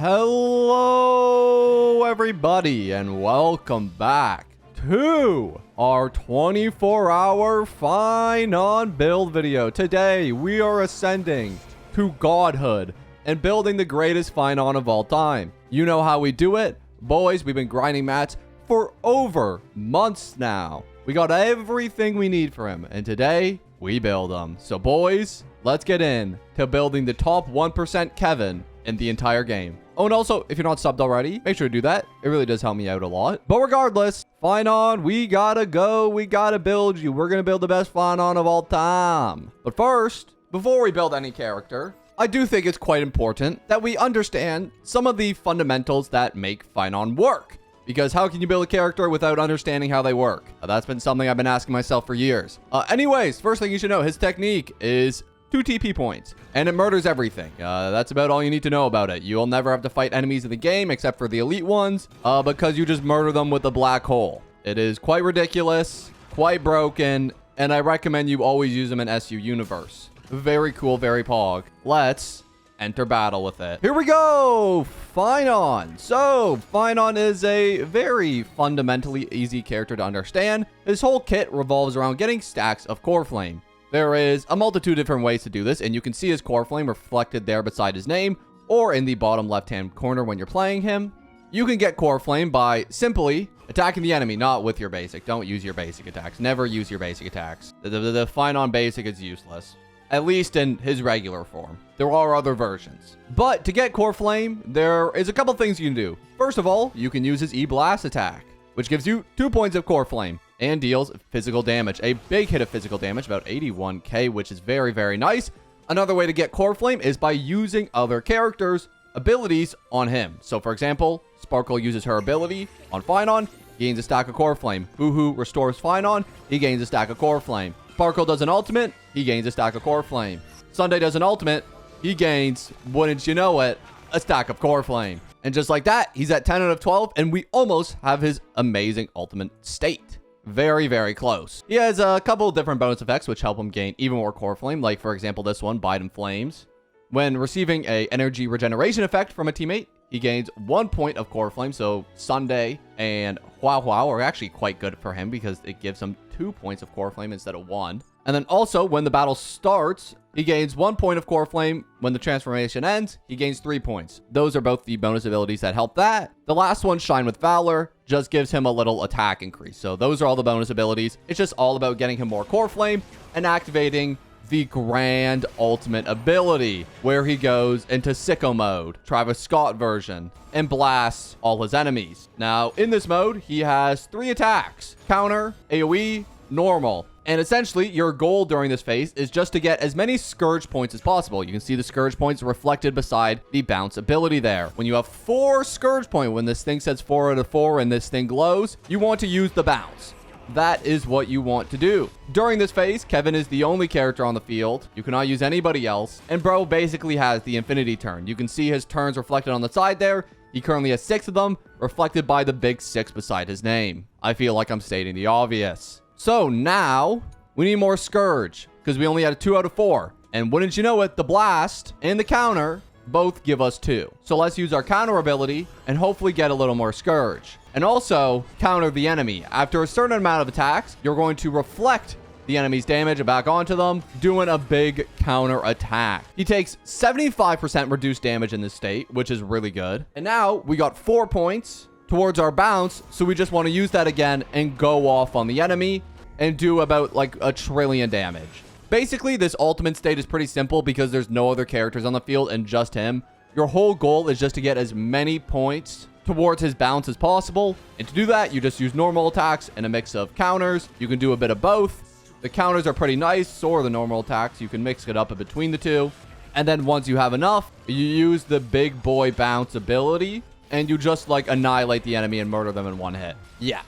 Hello, everybody, and welcome back to our 24-hour Phainon build video. Today, we are ascending to godhood and building the greatest Phainon of all time. You know how we do it. Boys, we've been grinding mats for over months now. We got everything we need for him, and today, we build him. So, boys, let's get in to building the top 1% Kekvin in the entire game. Oh, and also, if you're not subbed already, make sure to do that. It really does help me out a lot. But regardless, Phainon, we gotta go. We gotta build you. We're gonna build the best Phainon of all time. But first, before we build any character, I do think it's quite important that we understand some of the fundamentals that make Phainon work. Because how can you build a character without understanding how they work? That's been something I've been asking myself for years. Anyways, first thing you should know, his technique is 2 TP points, and it murders everything. That's about all you need to know about it. You'll never have to fight enemies in the game except for the elite ones, because you just murder them with a black hole. It is quite ridiculous, quite broken, and I recommend you always use them in SU Universe. Very cool, very pog. Let's enter battle with it. Here we go! Phainon. So, Phainon is a very fundamentally easy character to understand. His whole kit revolves around getting stacks of core flame. There is a multitude of different ways to do this, and you can see his core flame reflected there beside his name, or in the bottom left-hand corner when you're playing him. You can get core flame by simply attacking the enemy, not with your basic. Don't use your basic attacks. Never use your basic attacks. The Phainon basic is useless, at least in his regular form. There are other versions. But to get core flame, there is a couple things you can do. First of all, you can use his E-Blast attack, which gives you 2 points of core flame and deals physical damage. A big hit of physical damage, about 81k, which is very, very nice. Another way to get core flame is by using other characters' abilities on him. So, for example, Sparkle uses her ability on Phainon, gains a stack of core flame. Boohoo restores Phainon, he gains a stack of core flame. Sparkle does an ultimate, he gains a stack of core flame. Sunday does an ultimate, he gains, wouldn't you know it, a stack of core flame. And just like that, he's at 10 out of 12, and we almost have his amazing ultimate state. Very, very close. He has a couple of different bonus effects which help him gain even more core flame, like for example this one, Biden Flames. When receiving a energy regeneration effect from a teammate, he gains 1 point of core flame. So Sunday and Hua are actually quite good for him because it gives him 2 points of core flame instead of 1. And then also when the battle starts, he gains 1 point of core flame. When the transformation ends, he gains 3 points. Those are both the bonus abilities that help that. The last one, Shine with Valor, just gives him a little attack increase. So those are all the bonus abilities. It's just all about getting him more core flame and activating the grand ultimate ability, where he goes into sicko mode, Travis Scott version, and blasts all his enemies. Now, in this mode, he has 3 attacks: counter, AoE, normal. And essentially, your goal during this phase is just to get as many Scourge points as possible. You can see the Scourge points reflected beside the bounce ability there. When you have 4 Scourge points, when this thing says 4 out of 4 and this thing glows, you want to use the bounce. That is what you want to do. During this phase, Kekvin is the only character on the field. You cannot use anybody else. And bro basically has the infinity turn. You can see his turns reflected on the side there. He currently has 6 of them, reflected by the big 6 beside his name. I feel like I'm stating the obvious. So now, we need more Scourge, because we only had a 2 out of 4. And wouldn't you know it, the Blast and the Counter both give us 2. So let's use our Counter ability and hopefully get a little more Scourge. And also, counter the enemy. After a certain amount of attacks, you're going to reflect the enemy's damage back onto them, doing a big counter attack. He takes 75% reduced damage in this state, which is really good. And now, we got 4 points towards our bounce, so we just want to use that again and go off on the enemy and do about like 1 trillion damage. Basically, this ultimate state is pretty simple because there's no other characters on the field and just him. Your whole goal is just to get as many points towards his bounce as possible. And to do that, you just use normal attacks and a mix of counters. You can do a bit of both. The counters are pretty nice, so are the normal attacks. You can mix it up in between the two. And then once you have enough, you use the big boy bounce ability and you just like annihilate the enemy and murder them in 1 hit. Yeah,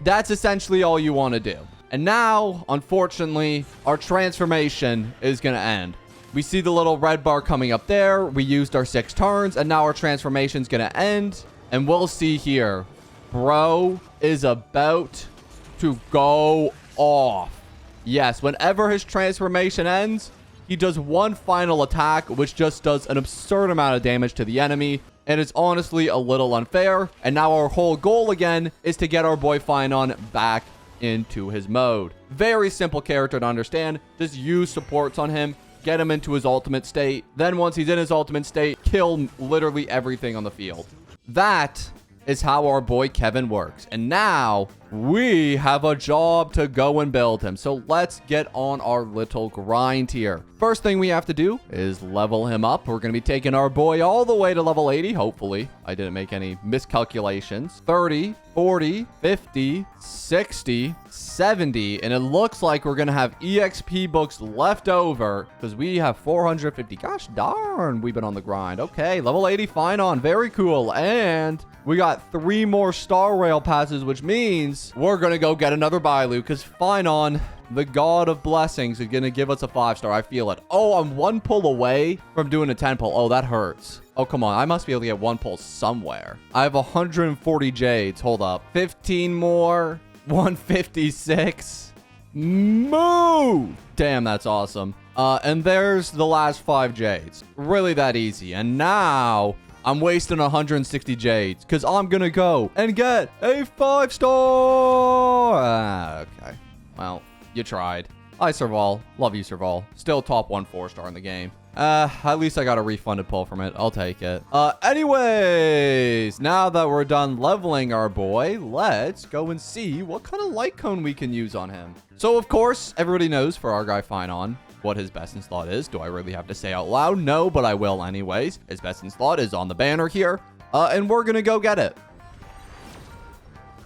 that's essentially all you want to do. And now, unfortunately, our transformation is going to end. We see the little red bar coming up there. We used our 6 turns, and now our transformation is going to end. And we'll see here. Bro is about to go off. Yes, whenever his transformation ends, he does one final attack, which just does an absurd amount of damage to the enemy. And it's honestly a little unfair. And now our whole goal again is to get our boy Phainon back into his mode. Very simple character to understand. Just use supports on him. Get him into his ultimate state. Then once he's in his ultimate state, kill literally everything on the field. That is how our boy Kekvin works. And now we have a job to go and build him. So let's get on our little grind here. First thing we have to do is level him up. We're going to be taking our boy all the way to level 80. Hopefully I didn't make any miscalculations. 30, 40, 50, 60, 70. And it looks like we're going to have EXP books left over because we have 450. Gosh darn, we've been on the grind. Okay, level 80 Phainon. Very cool. And we got 3 more Star Rail passes, which means we're going to go get another Bailu because Phainon, the god of blessings, is going to give us a 5-star. I feel it. Oh, I'm 1 pull away from doing a 10 pull. Oh, that hurts. Oh, come on. I must be able to get 1 pull somewhere. I have 140 jades. Hold up. 15 more. 156. Move. Damn, that's awesome. And there's the last 5 jades. Really that easy. And now I'm wasting 160 jades because I'm going to go and get a 5-star. Okay. Well, you tried. Hi, Serval. Love you, Serval. Still top 1 4-star in the game. At least I got a refunded pull from it. I'll take it. Anyways, now that we're done leveling our boy, let's go and see what kind of light cone we can use on him. So, of course, everybody knows for our guy Phainon what his best in slot is. Do I really have to say out loud? No, but I will anyways. His best in slot is on the banner here. And we're going to go get it.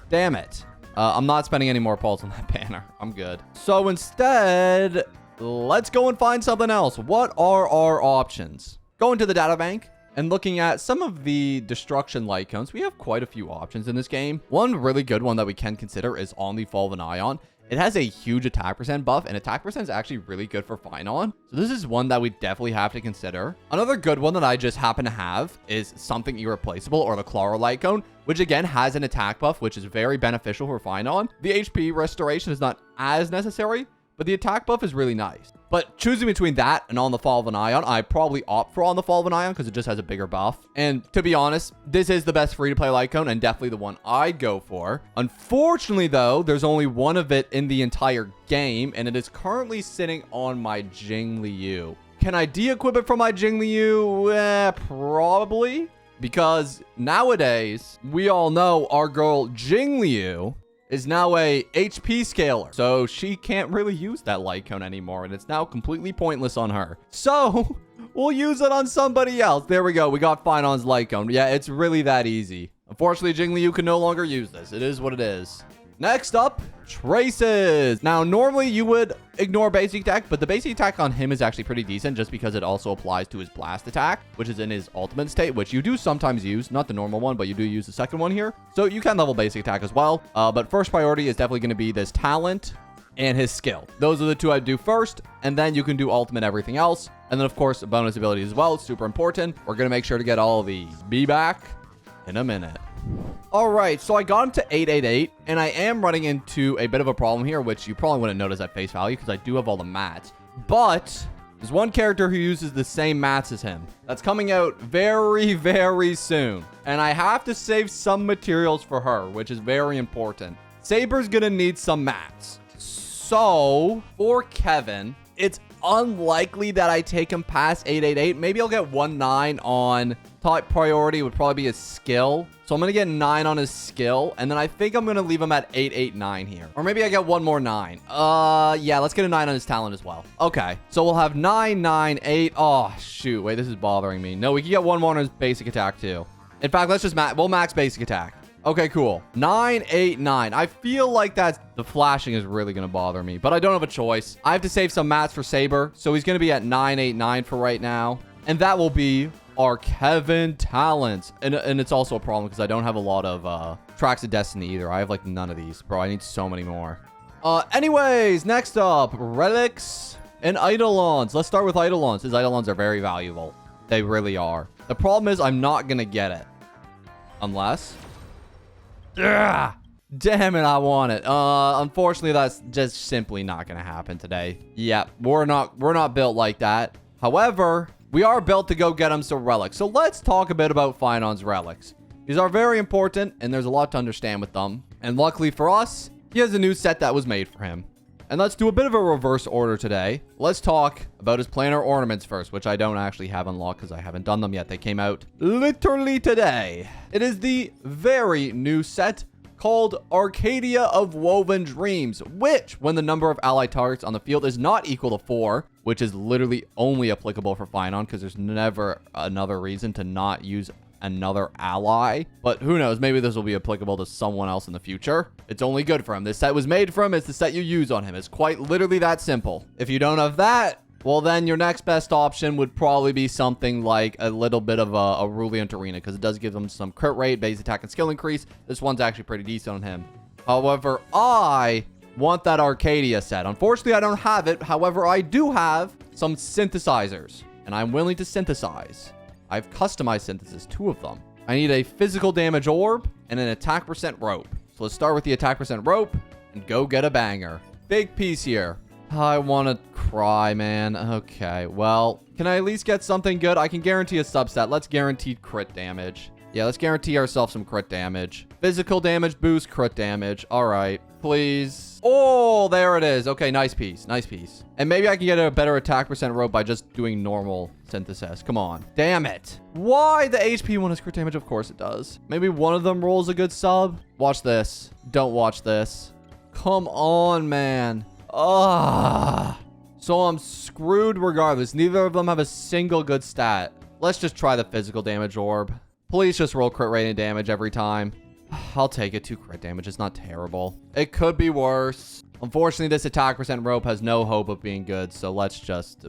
Damn it. I'm not spending any more pulls on that banner. I'm good. So instead, let's go and find something else. What are our options? Going to the data bank and looking at some of the destruction light cones. We have quite a few options in this game. One really good one that we can consider is on the Fall of an Ion. It has a huge attack percent buff, and attack percent is actually really good for Phainon. So this is one that we definitely have to consider. Another good one that I just happen to have is something irreplaceable, or the Clara Light Cone, which again has an attack buff, which is very beneficial for Phainon. The HP restoration is not as necessary, but the attack buff is really nice. But choosing between that and On the Fall of an Ion, I probably opt for On the Fall of an Ion because it just has a bigger buff. And to be honest, this is the best free-to-play light cone and definitely the one I'd go for. Unfortunately, though, there's only one of it in the entire game, and it is currently sitting on my Jingliu. Can I de-equip it from my Jingliu? Probably. Because nowadays, we all know our girl Jingliu is now a HP scaler. So she can't really use that light cone anymore, and it's now completely pointless on her. So we'll use it on somebody else. There we go. We got Phainon's light cone. Yeah, it's really that easy. Unfortunately, Jingliu can no longer use this. It is what it is. Next up, traces. Now, normally you would ignore basic attack, but the basic attack on him is actually pretty decent just because it also applies to his blast attack, which is in his ultimate state, which you do sometimes use. Not the normal one, but you do use the second one here. So you can level basic attack as well. But first priority is definitely going to be this talent and his skill. Those are the two I'd do first, and then you can do ultimate everything else. And then, of course, bonus abilities as well. It's super important. We're going to make sure to get all of these. Be back in a minute. All right, so I got him to 888, and I am running into a bit of a problem here, which you probably wouldn't notice at face value because I do have all the mats. But there's one character who uses the same mats as him. That's coming out very, very soon. And I have to save some materials for her, which is very important. Saber's gonna need some mats. So for Kekvin, it's unlikely that I take him past 888. Maybe I'll get 1-9 on top priority would probably be his skill. So I'm going to get 9 on his skill. And then I think I'm going to leave him at 889 here. Or maybe I get one more 9. Yeah, let's get a 9 on his talent as well. Okay. So we'll have 9, 9, 8. Oh, shoot. Wait, this is bothering me. No, we can get one more on his basic attack too. In fact, let's just we'll max basic attack. Okay, cool. 9, 8, 9. I feel like the flashing is really going to bother me, but I don't have a choice. I have to save some mats for Saber. So he's going to be at 9, 8, 9 for right now. And that will be our Kekvin talents. And it's also a problem because I don't have a lot of tracks of destiny either. I have like none of these. Bro, I need so many more. Anyways, next up, Relics and Eidolons. Let's start with Eidolons. His Eidolons are very valuable. They really are. The problem is I'm not going to get it. Unless... Ugh, damn it, I want it. Unfortunately, that's just simply not going to happen today. Yeah, we're not built like that. However, we are built to go get him some relics. So let's talk a bit about Phainon's relics. These are very important, and there's a lot to understand with them. And luckily for us, he has a new set that was made for him. And let's do a bit of a reverse order today. Let's talk about his planar ornaments first, which I don't actually have unlocked because I haven't done them yet. They came out literally today. It is the very new set called Arcadia of Woven Dreams, which, when the number of allied targets on the field is not equal to 4, which is literally only applicable for Phainon because there's never another reason to not use another ally. But who knows, maybe this will be applicable to someone else in the future. It's only good for him. This set was made for him. It's the set you use on him. It's quite literally that simple. If you don't have that, well, then your next best option would probably be something like a little bit of a Ruliant Arena, because it does give them some crit rate, base attack, and skill increase. This one's actually pretty decent on him. However, I want that Arcadia set. Unfortunately, I don't have it. However, I do have some synthesizers, and I'm willing to synthesize. I've customized synthesis, 2 of them. I need a physical damage orb and an attack percent rope. So let's start with the attack percent rope and go get a banger. Big piece here. I want to cry, man. Okay, well, can I at least get something good? I can guarantee a subset. Let's guarantee crit damage. Yeah, let's guarantee ourselves some crit damage. Physical damage boost, crit damage. All right, please. Oh, there it is. Okay, nice piece. Nice piece. And maybe I can get a better attack percent rope by just doing normal synthesis. Come on. Damn it. Why the HP one has crit damage? Of course it does. Maybe one of them rolls a good sub. Watch this. Don't watch this. Come on, man. Ah. So I'm screwed regardless. Neither of them have a single good stat. Let's just try the physical damage orb. Please just roll crit rate and damage every time. I'll take it. 2 crit damage. It's not terrible. It could be worse. Unfortunately, this attack percent rope has no hope of being good. So let's just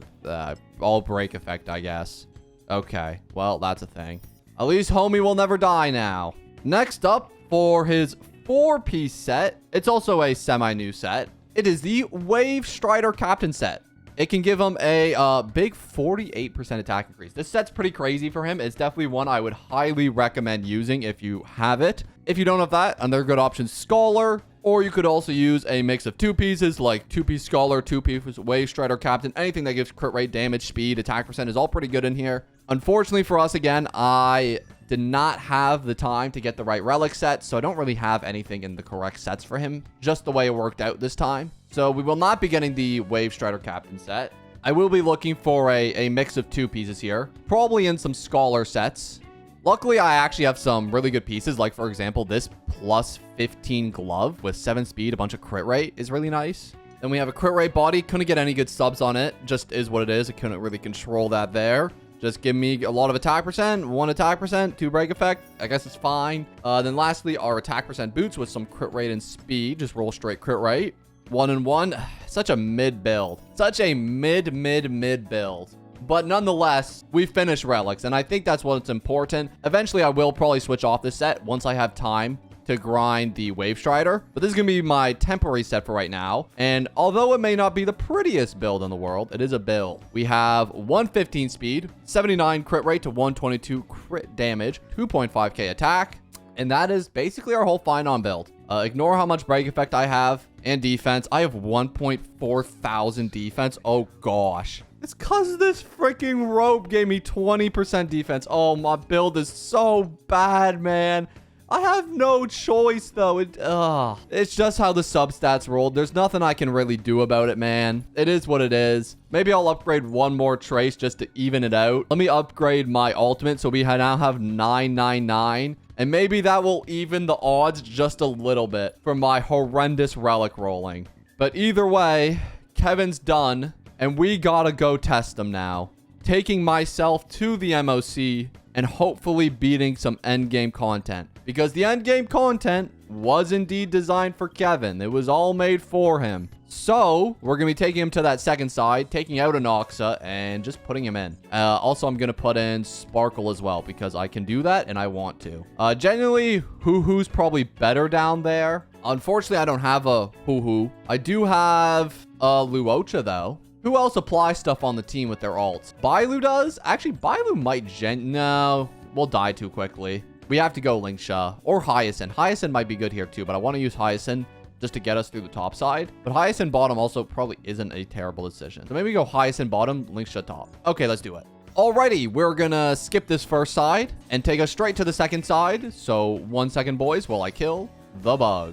all break effect, I guess. Okay. Well, that's a thing. At least homie will never die now. Next up, for his 4-piece set, it's also a semi-new set. It is the Wave Strider Captain set. It can give him a big 48% attack increase. This set's pretty crazy for him. It's definitely one I would highly recommend using if you have it. If you don't have that, another good option, Scholar. Or you could also use a mix of 2 pieces, like 2-piece Scholar, 2-piece Wave Strider Captain. Anything that gives crit rate, damage, speed, attack percent is all pretty good in here. Unfortunately for us, again, I did not have the time to get the right relic set, so I don't really have anything in the correct sets for him, just the way it worked out this time. So we will not be getting the Wave Strider Captain set. I will be looking for a mix of 2 pieces here, probably in some Scholar sets. Luckily, I actually have some really good pieces, like, for example, this plus 15 glove with 7 speed, a bunch of crit rate is really nice. Then we have a crit rate body. Couldn't get any good subs on it. Just is what it is. I couldn't really control that there. Just give me a lot of attack percent, 1 attack percent, 2 break effect. I guess it's fine. Then lastly, our attack percent boots with some crit rate and speed. Just roll straight crit rate. 1 and 1. Such a mid build. Such a mid build. But nonetheless, we finished Relics, and I think that's what's important. Eventually, I will probably switch off this set once I have time to grind the Wave Strider. But this is going to be my temporary set for right now. And although it may not be the prettiest build in the world, it is a build. We have 115 speed, 79 crit rate to 122 crit damage, 2.5k attack. And that is basically our whole Phainon build. Ignore how much break effect I have and defense. I have 1.4 thousand defense. Oh, gosh. It's because this freaking rope gave me 20% defense. Oh, my build is so bad, man. I have no choice, though. It's just how the substats rolled. There's nothing I can really do about it, man. It is what it is. Maybe I'll upgrade one more trace just to even it out. Let me upgrade my ultimate so we now have 999. And maybe that will even the odds just a little bit for my horrendous relic rolling. But either way, Kevin's done. And we gotta go test him now. Taking myself to the MOC and hopefully beating some endgame content. Because the endgame content was indeed designed for Kevin. It was all made for him. So, we're going to be taking him to that second side, taking out Anoxa, and just putting him in. Also, I'm going to put in Sparkle as well, because I can do that, and I want to. Genuinely, Hoo-Hoo's probably better down there. Unfortunately, I don't have a Hoo-Hoo. I do have a Luocha, though. Who else applies stuff on the team with their ults? Bailu does? Actually, Bailu might no, we'll die too quickly. We have to go Lingsha or Hyacinth. Hyacinth might be good here too, but I want to use Hyacinth just to get us through the top side. But Hyacinth bottom also probably isn't a terrible decision. So maybe we go Hyacinth bottom, Lingsha top. Okay, let's do it. Alrighty, we're gonna skip this first side and take us straight to the second side. So 1 second, boys, while I kill the bug.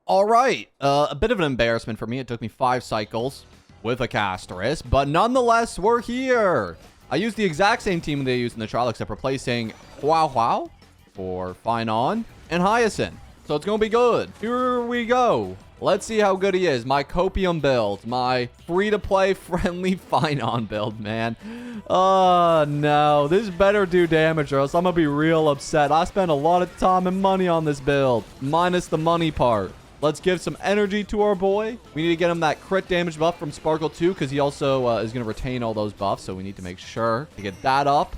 Alright, a bit of an embarrassment for me. It took me 5 cycles with a Castris, but nonetheless, we're here. I used the exact same team they used in the trial, except replacing Wow for Phainon and Hyacinth. So it's gonna be good. Here we go. Let's see how good he is. My Copium build. My free-to-play friendly Phainon build, man. Oh, no. This better do damage or else I'm gonna be real upset. I spent a lot of time and money on this build. Minus the money part. Let's give some energy to our boy. We need to get him that crit damage buff from Sparkle 2 because he also is going to retain all those buffs. So we need to make sure to get that up.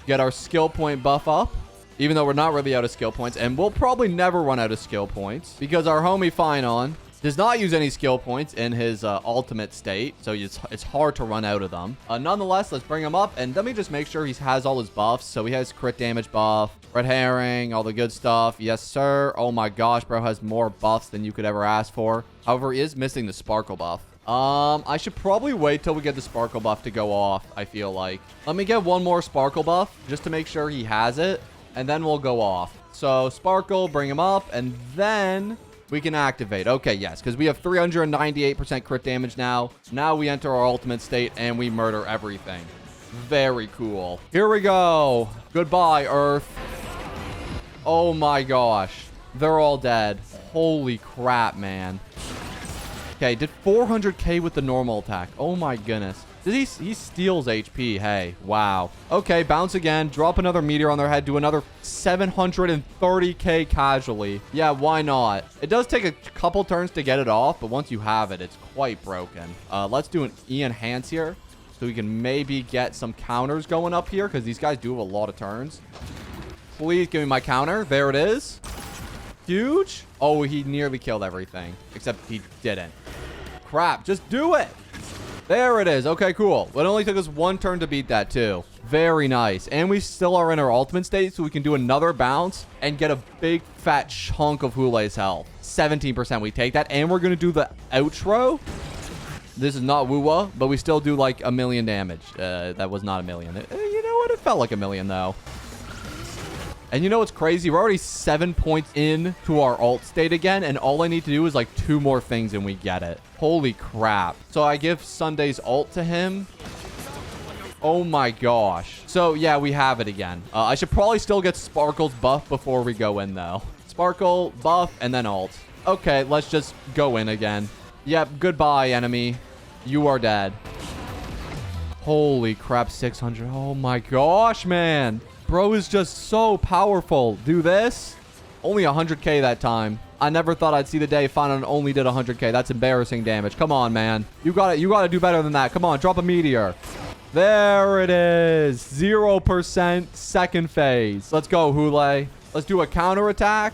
Get our skill point buff up. Even though we're not really out of skill points. And we'll probably never run out of skill points. Because our homie Phainon does not use any skill points in his ultimate state. So it's hard to run out of them. Nonetheless, let's bring him up. And let me just make sure he has all his buffs. So he has crit damage buff. Red herring, all the good stuff. Yes, sir. Oh my gosh, bro has more buffs than you could ever ask for. However, he is missing the sparkle buff. I should probably wait till we get the sparkle buff to go off, I feel like. Let me get one more sparkle buff just to make sure he has it. And then we'll go off. So sparkle, bring him up, and then we can activate. Okay, yes, because we have 398% crit damage now. Now we enter our ultimate state and we murder everything. Very cool. Here we go. Goodbye, Earth. Oh my gosh. They're all dead. Holy crap, man. Okay, did 400k with the normal attack. Oh my goodness. He steals HP. Hey, wow. Okay, bounce again. Drop another meteor on their head. Do another 730k casually. Yeah, why not? It does take a couple turns to get it off, but once you have it, it's quite broken. Let's do an E-enhance here. So we can maybe get some counters going up here because these guys do have a lot of turns. Please give me my counter. There it is. Huge. Oh, he nearly killed everything. Except he didn't. Crap. Just do it. There it is. Okay, cool. It only took us 1 turn to beat that too. Very nice. And we still are in our ultimate state, so we can do another bounce and get a big fat chunk of Hulei's health. 17%. We take that. And we're going to do the outro. This is not Woo-Wah, but we still do like 1 million damage. That was not 1 million. You know what? It felt like 1 million though. And you know what's crazy? We're already 7 points in to our alt state again. And all I need to do is like 2 more things and we get it. Holy crap. So I give Sunday's ult to him. Oh my gosh. So yeah, we have it again. I should probably still get Sparkle's buff before we go in though. Sparkle, buff, and then ult. Okay, let's just go in again. Yep, goodbye, enemy. You are dead. Holy crap, 600. Oh my gosh, man. Bro is just so powerful. Do this. Only 100k that time. I never thought I'd see the day Phainon only did 100k. That's embarrassing damage. Come on, man. You got it. You got to do better than that. Come on, drop a meteor. There it is. 0% second phase. Let's go, Hulei. Let's do a counter attack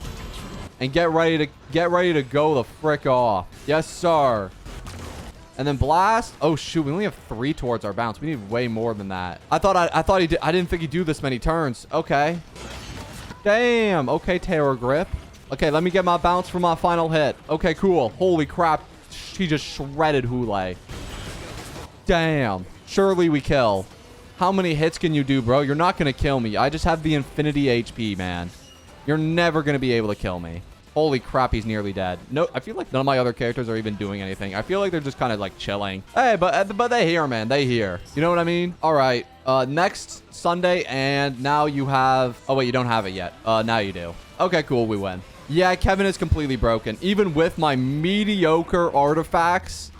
and get ready to go the frick off. Yes, sir. And then blast. Oh shoot, we only have 3 towards our bounce. We need way more than that. I thought he did. I didn't think he'd do this many turns. Okay. Damn. Okay, Terror Grip. Okay, let me get my bounce for my final hit. Okay, cool. Holy crap. She just shredded Hulei. Damn. Surely we kill. How many hits can you do, bro? You're not going to kill me. I just have the infinity HP, man. You're never going to be able to kill me. Holy crap, he's nearly dead. No, I feel like none of my other characters are even doing anything. I feel like they're just kind of like chilling. Hey, but they here, man. They here. You know what I mean? All right. Next Sunday, and now you have... Oh, wait, you don't have it yet. Now you do. Okay, cool. We win. Yeah, Kevin is completely broken. Even with my mediocre artifacts,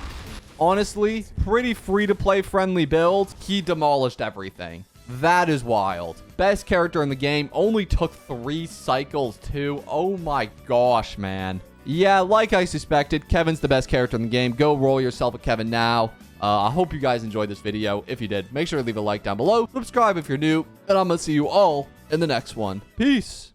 honestly, pretty free-to-play friendly build, he demolished everything. That is wild. Best character in the game. Only took 3 cycles too. Oh my gosh, man. Yeah, like I suspected, Kevin's the best character in the game. Go roll yourself a Kevin now. I hope you guys enjoyed this video. If you did, make sure to leave a like down below. Subscribe if you're new. And I'm going to see you all in the next one. Peace.